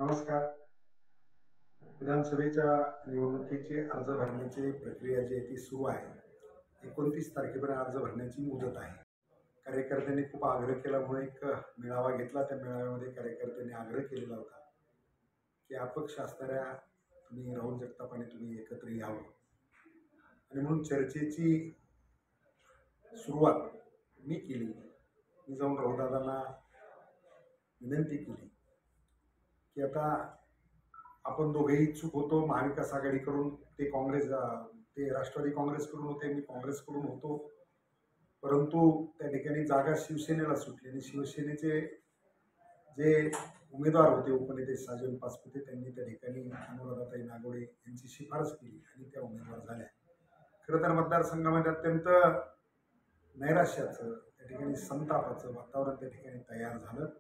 नमस्कार. विधानसभेच्या निवडणुकीची अर्ज भरण्याची प्रक्रिया जी आहे ती सुरू आहे. 29 तारखेपर्यंत अर्ज भरण्याची मुदत आहे. कार्यकर्त्यांनी खूप आग्रह केल्यामुळे एक मेळावा घेतला. त्या मेळाव्यामध्ये कार्यकर्त्यांनी आग्रह केलेला होता की अपक्ष असणाऱ्या तुम्ही राहुल जगताप आणि तुम्ही एकत्र यावं, आणि म्हणून चर्चेची सुरुवात मी केली. मी जाऊन राहुलदादांना विनंती केली की आता आपण दोघेही इच्छुक होतो. महाविकास आघाडीकडून ते राष्ट्रवादी काँग्रेसकडून होते, मी काँग्रेसकडून होतो. परंतु त्या ठिकाणी जागा शिवसेनेला सुटली आणि शिवसेनेचे जे उमेदवार होते उपनेते साजन पाचपुते, त्यांनी त्या ठिकाणी अनुराधाताई नागोडे यांची शिफारस केली आणि त्या उमेदवार झाल्या. खरं तर मतदारसंघामध्ये अत्यंत नैराश्याचं, त्या ठिकाणी संतापाचं वातावरण त्या ठिकाणी तयार झालं.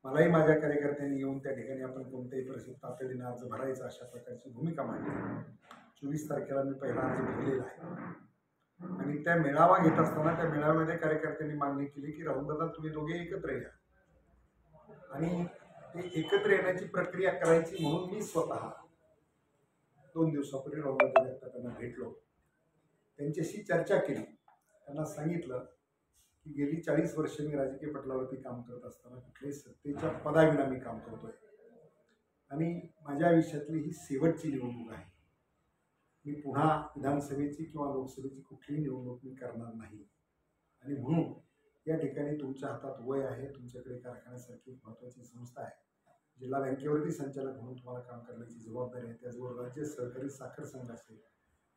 मलाही माझ्या कार्यकर्त्यांनी येऊन त्या ठिकाणी आपण कोणत्याही परिस्थितीत तातडीनं अर्ज भरायचा अशा प्रकारची भूमिका मांडली. 24 तारखेला मी पहिला अर्ज भरलेला आहे. आणि त्या मेळावा घेत असताना त्या मेळाव्यामध्ये कार्यकर्त्यांनी मागणी केली की राहुलदादा तुम्ही दोघे एकत्र या, आणि ते एकत्र येण्याची प्रक्रिया करायची. म्हणून मी स्वतः 2 दिवसापूर्वी राहुलदादा जगतापांना भेटलो, त्यांच्याशी चर्चा केली. त्यांना सांगितलं की गेली 40 वर्ष मी राजकीय पटलावरती काम करत असताना कुठल्याही सत्तेच्या पदाविना मी काम करतोय, आणि माझ्या आयुष्यातली ही शेवटची निवडणूक आहे. मी पुन्हा विधानसभेची किंवा लोकसभेची कुठलीही निवडणूक मी करणार नाही, आणि म्हणून या ठिकाणी तुमच्या हातात वय आहे. तुमच्याकडे कारखान्यासारखी एक महत्त्वाची संस्था आहे, जिल्हा बँकेवरती संचालक म्हणून तुम्हाला काम करण्याची जबाबदारी आहे. त्याचबरोबर राज्य सहकारी साखर संघ असेल,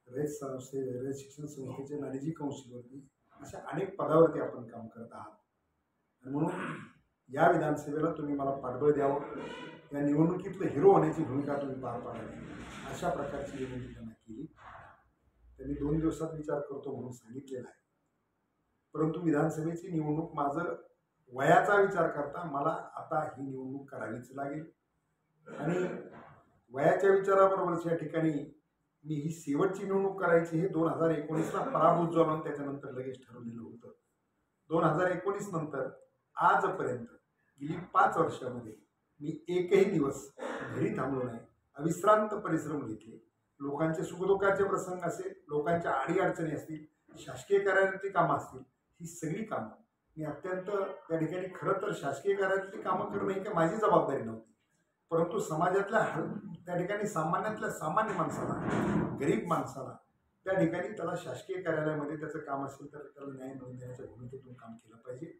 रयत शिक्षण संस्थेचे मॅनेजिंग काउन्सिलवरती, अशा अनेक पदावरती आपण काम करत आहात. आणि म्हणून या विधानसभेला तुम्ही मला पाठबळ द्यावं, या निवडणुकीतलं हिरो होण्याची भूमिका तुम्ही पार पाडावी, अशा प्रकारची विनंती त्यांना केली. त्यांनी 2 दिवसात विचार करतो म्हणून सांगितलेला आहे. परंतु विधानसभेची निवडणूक माझं वयाचा विचार करता मला आता ही निवडणूक करावीच लागेल, आणि वयाच्या विचाराबरोबरच या ठिकाणी मी ही शेवटची निवडणूक करायची हे 2019ला पराभूत झालो आणि त्याच्यानंतर लगेच ठरवलेलं होतं. 2019 नंतर आजपर्यंत गेली 5 वर्षामध्ये मी एकही दिवस घरी थांबलो नाही. अविश्रांत परिश्रम घेतले. लोकांचे सुखदुःखाचे प्रसंग असेल, लोकांच्या अडीअडचणी असतील, शासकीय कार्यालयातली कामं असतील, ही सगळी कामं मी अत्यंत त्या ठिकाणी, खरं तर शासकीय कार्यालयातली कामं करणं ही काही माझी जबाबदारी नव्हती, परंतु समाजातल्या त्या ठिकाणी सामान्यातल्या सामान्य माणसाला, गरीब माणसाला त्या ठिकाणी त्याला शासकीय कार्यालयामध्ये त्याचं काम असेल तर त्याला न्याय मिळवून देण्याच्या भूमिकेतून काम केलं पाहिजे.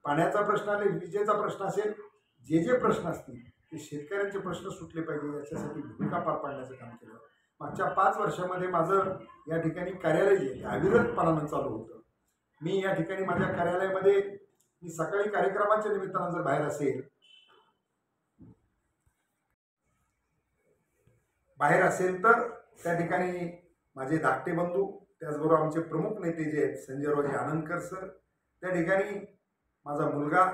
पाण्याचा प्रश्न असेल, विजेचा प्रश्न असेल, जे प्रश्न असतील ते शेतकऱ्यांचे प्रश्न सुटले पाहिजे याच्यासाठी भूमिका पार पाडण्याचं काम केलं. मागच्या 5 वर्षामध्ये माझं या ठिकाणी कार्यालय जे अविरतपणानं चालू होतं. मी या ठिकाणी माझ्या कार्यालयामध्ये मी सकाळी कार्यक्रमाच्या निमित्तानं जर बाहेर असेल तर त्या ठिकाणी माझे धाकटे बंधू, त्याचबरोबर आमचे प्रमुख नेते जे आहेत संजयरावजी आनंदकर सर, त्या ठिकाणी माझा मुलगा,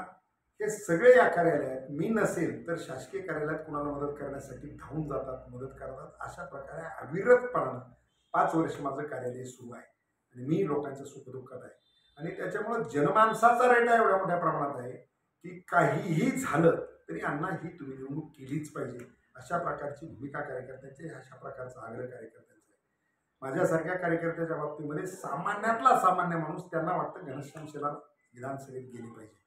हे सगळे या कार्यालयात मी नसेल तर शासकीय कार्यालयात कुणाला मदत करण्यासाठी धावून जातात, मदत करतात. अशा प्रकारे अविरतपणानं 5 वर्ष माझं कार्यालय सुरू आहे आणि मी लोकांच्या सुखदुःखात आहे. आणि त्याच्यामुळं जनमानसाचा रेटा एवढ्या मोठ्या प्रमाणात आहे की काहीही झालं तरी अण्णा ही तुम्ही निवडणूक केलीच पाहिजे, अशा प्रकारची भूमिका कार्यकर्त्यांची, अशा प्रकारचा आग्रह कार्यकर्त्यांचा आहे. माझ्यासारख्या कार्यकर्त्याच्या बाबतीमध्ये सामान्यातला सामान्य माणूस, त्यांना वाटतं घनश्याम शेलार विधानसभेत गेली पाहिजे.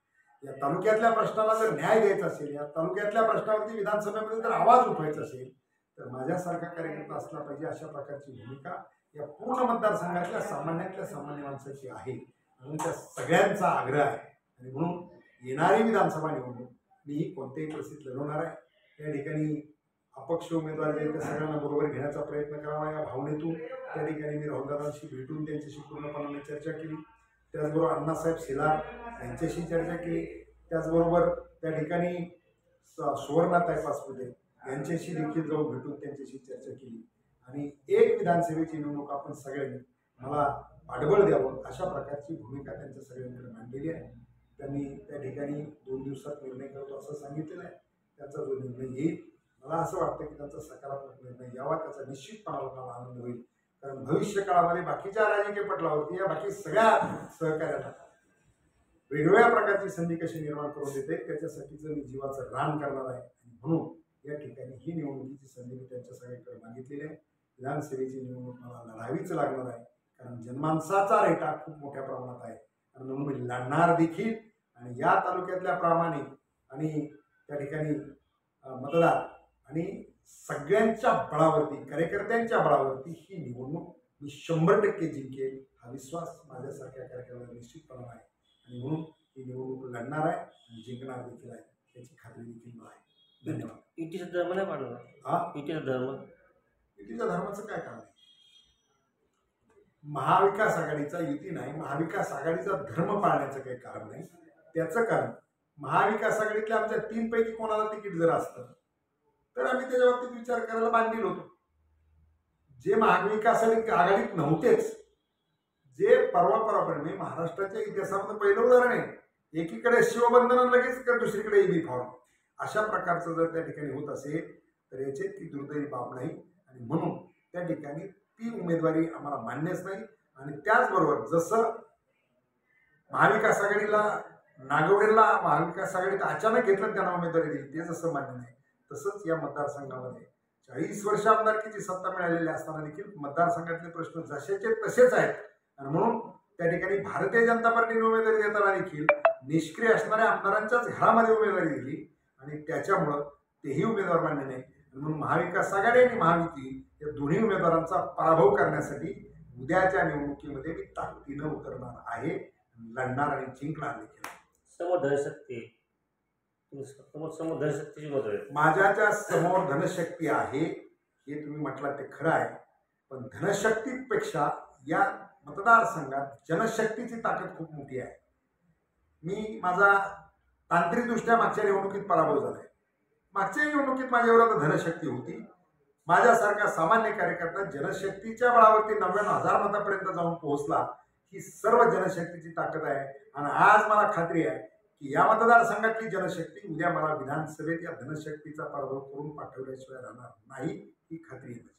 या तालुक्यातल्या प्रश्नाला जर न्याय द्यायचा असेल, या तालुक्यातल्या प्रश्नावरती विधानसभेमध्ये जर आवाज उठवायचा असेल तर माझ्यासारखा कार्यकर्ता असला पाहिजे, अशा प्रकारची भूमिका या पूर्ण मतदारसंघातल्या सामान्यातल्या सामान्य माणसाची आहे. म्हणून त्या सगळ्यांचा आग्रह आहे, आणि म्हणून येणारी विधानसभा निवडणूक मी कोणत्याही परिस्थितीत लढवणार आहे. या ठिकाणी अपक्ष उमेदवार जे त्या सगळ्यांना बरोबर घेण्याचा प्रयत्न करावा या भावनेतून त्या ठिकाणी मी राहुलदादांशी भेटून त्यांच्याशी पूर्णपणाने चर्चा केली. त्याचबरोबर अण्णासाहेब शेलार यांच्याशी चर्चा केली. त्याचबरोबर त्या ठिकाणी सुवर्णाताई पाचपुते यांच्याशी देखील जाऊन भेटून त्यांच्याशी चर्चा केली, आणि एक विधानसभेची निवडणूक आपण सगळ्यांनी मला पाठबळ द्यावं अशा प्रकारची भूमिका त्यांच्या सगळ्यांकडे मांडलेली आहे. त्यांनी त्या ठिकाणी 2 दिवसात निर्णय करतो असं सांगितलेलं आहे. त्यांचा जो निर्णय येईल, मला असं वाटतं की त्यांचा सकारात्मक निर्णय यावा, त्याचा निश्चितपणाला मला आनंद होईल. कारण भविष्य काळामध्ये बाकीच्या राजकीय पटलावरती या बाकी सगळ्या सहकार्याला वेगवेगळ्या प्रकारची संधी कशी निर्माण करून देते त्याच्यासाठीचं मी जीवाचं रान करणार आहे. म्हणून या ठिकाणी ही निवडणुकीची संधी मी त्यांच्या सगळ्यांकडे मागितलेली आहे. विधानसभेची निवडणूक मला लढावीच लागणार आहे, कारण जनमानसाचा रेटा खूप मोठ्या प्रमाणात आहे आणि म्हणून मी लढणार देखील. आणि या तालुक्यातल्या प्रामाणिक आणि त्या ठिकाणी मतदार आणि सगळ्यांच्या बळावरती, कार्यकर्त्यांच्या बळावरती ही निवडणूक मी 100% जिंकेल हा विश्वास माझ्यासारख्या कार्यकर्त्याला निश्चितपणे आहे. आणि म्हणून ही निवडणूक लढणार आहे आणि जिंकणार देखील आहे, याची खात्री देखील मला आहे. धन्यवाद. युतीचा धर्म नाही पाळणार. हा, युतीचा धर्म. युतीच्या धर्माचं काय कारण आहे? महाविकास आघाडीचा युती नाही, महाविकास आघाडीचा धर्म पाळण्याचं काही कारण नाही. त्याचं कारण महाविकास आघाडीतल्या आमच्या 3 पैकी कोणाला तिकीट जर असतं तर आम्ही त्याच्या बाबतीत विचार करायला बांधील होतो. जे महाविकास आघाडीत नव्हतेच, जे परवापर्यंत महाराष्ट्राच्या इतिहासामध्ये पहिलं उदाहरण आहे, एकीकडे शिवबंधन लगेच तर दुसरीकडे ईबी फॉर्म, अशा प्रकारचं जर त्या ठिकाणी होत असेल तर याची ती दुर्दैवी बाब नाही. आणि म्हणून त्या ठिकाणी ती उमेदवारी आम्हाला मान्यच नाही. आणि त्याचबरोबर जसं महाविकास आघाडीला नागवडेला महाविकास आघाडीत अचानक घेतलं त्यांना उमेदवारी दिली, ते जसं मान्य नाही, तसंच या मतदारसंघामध्ये 40 वर्ष आमदारकीची सत्ता मिळालेली असताना देखील मतदारसंघातले प्रश्न जसेचे तसेच आहेत. आणि म्हणून त्या ठिकाणी भारतीय जनता पार्टीने उमेदवारी देताना देखील निष्क्रिय असणाऱ्या आमदारांच्याच घरामध्ये उमेदवारी दिली आणि त्याच्यामुळं तेही उमेदवार मान्य नाही. म्हणून महाविकास आघाडी आणि महायुती या दोन्ही उमेदवारांचा पराभव करण्यासाठी उद्याच्या निवडणुकीमध्ये मी ताकदीनं उतरणार आहे, लढणार आणि जिंकणार देखील. समोर धनशक्ती, समोर धनशक्तीची मत आहे. माझ्याच्या समोर धनशक्ती आहे हे तुम्ही म्हटलं ते खरं आहे, पण धनशक्तीपेक्षा या मतदारसंघात जनशक्तीची ताकद खूप मोठी आहे. मी माझा तांत्रिकदृष्ट्या मागच्या निवडणुकीत पराभव झालाय. मागच्या निवडणुकीत माझ्यावर धनशक्ती होती. माझ्यासारखा सामान्य कार्यकर्ता जनशक्तीच्या बळावरती 99,000 मतापर्यंत जाऊन पोहोचला. ही सर्व जनशक्तीची ताकद आहे. आणि आज मला खात्री आहे की या मतदारसंघातली जनशक्ती उद्या मला विधानसभेत या धनशक्तीचा पराभव करून पाठवल्याशिवाय राहणार नाही, ही खात्री आहे.